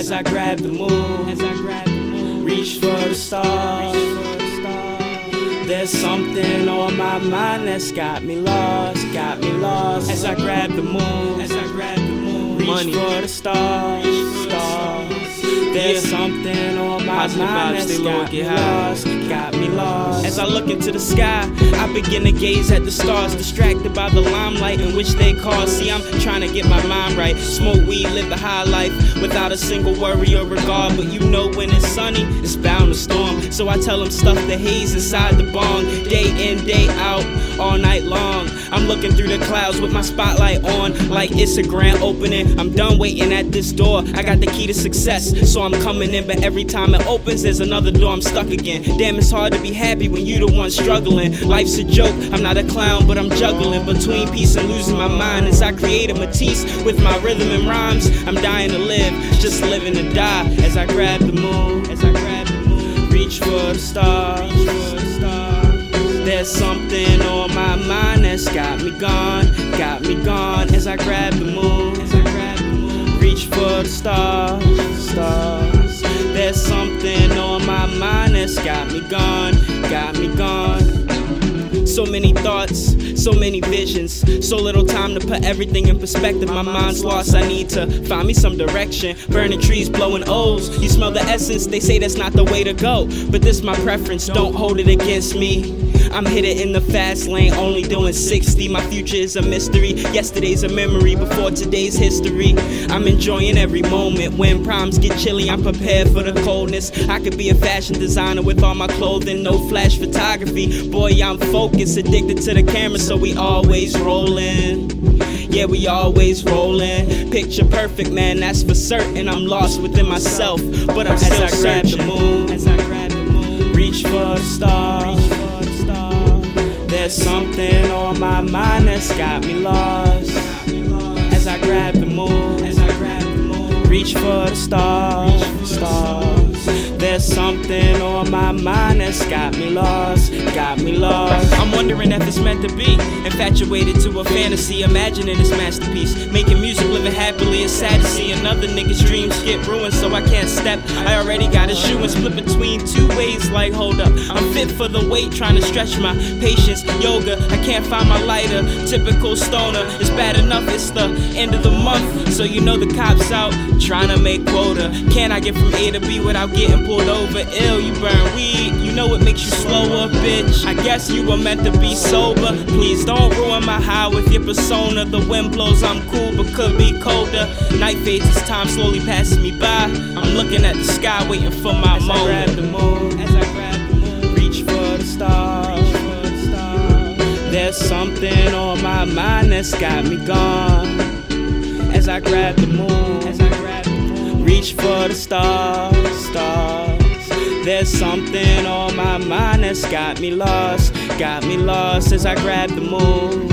as I grab the moon, reach for the stars. There's something on my mind that's got me lost, as I grab the moon, reach for the stars. There's something on my mind that's got me lost. As I look into the sky, I begin to gaze at the stars, distracted by the limelight in which they cause. See, I'm trying to get my mind right, smoke weed, live the high life without a single worry or regard. But you know when it's sunny, it's bound to storm. So I tell them stuff the haze inside the bong, day in, day out, all night long. I'm looking through the clouds with my spotlight on, like it's a grand opening. I'm done waiting at this door, I got the key to success, so I'm coming in. But every time it opens, there's another door, I'm stuck again. Damn, it's hard to be happy when you the one struggling. Life's a joke, I'm not a clown, but I'm juggling between peace and losing my mind. As I create a Matisse with my rhythm and rhymes, I'm dying to live, just living to die. As I grab the moon, reach for the stars. There's something on my mind that's got me gone. As I grab the moon, reach for the stars. There's something on my mind that's got me gone. So many thoughts, so many visions, so little time to put everything in perspective. My mind's lost, I need to find me some direction. Burning trees, blowing O's, you smell the essence, they say that's not the way to go. But this my preference, don't hold it against me. I'm hidden in the fast lane, only doing 60. My future is a mystery, yesterday's a memory before today's history. I'm enjoying every moment, when problems get chilly, I'm prepared for the coldness. I could be a fashion designer with all my clothing, no flash photography. Boy, I'm focused, addicted to the camera, so we always rolling. Yeah, we always rolling. Picture perfect, man, that's for certain. I'm lost within myself, but I'm still searching. As I grab the moon, reach for the stars. There's something on my mind that's got me lost. As I grab the moon, reach for the stars. There's something on my mind that's got me lost. I'm wondering if it's meant to be. Infatuated to a fantasy, imagining this masterpiece. Making music, living happily. It's sad to see another nigga's dreams get ruined, so I can't step. I already got a shoe and split between two ways. Like, hold up, I'm fit for the weight, trying to stretch my patience. Yoga, I can't find my lighter. Typical stoner, it's bad enough it's the end of the month, so you know the cops out trying to make quota. Can I get from A to B without getting pulled over? Ill, you burn weed, you know it makes you slower, bitch. I guess you were meant to be sober. Please don't ruin my high with your persona. The wind blows, I'm cool, but could be colder. Night fades as time slowly passes me by. I'm looking at the sky, waiting for my moment. As I grab the moon, reach for the stars. There's something on my mind that's got me gone. As I grab the moon, reach for the stars. There's something on my mind that's got me lost. As I grab the moon,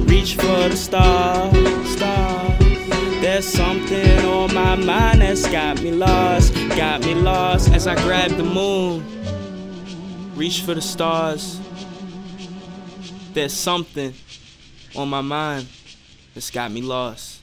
reach for the stars. There's something on my mind that's got me lost. As I grab the moon, reach for the stars. There's something on my mind that's got me lost.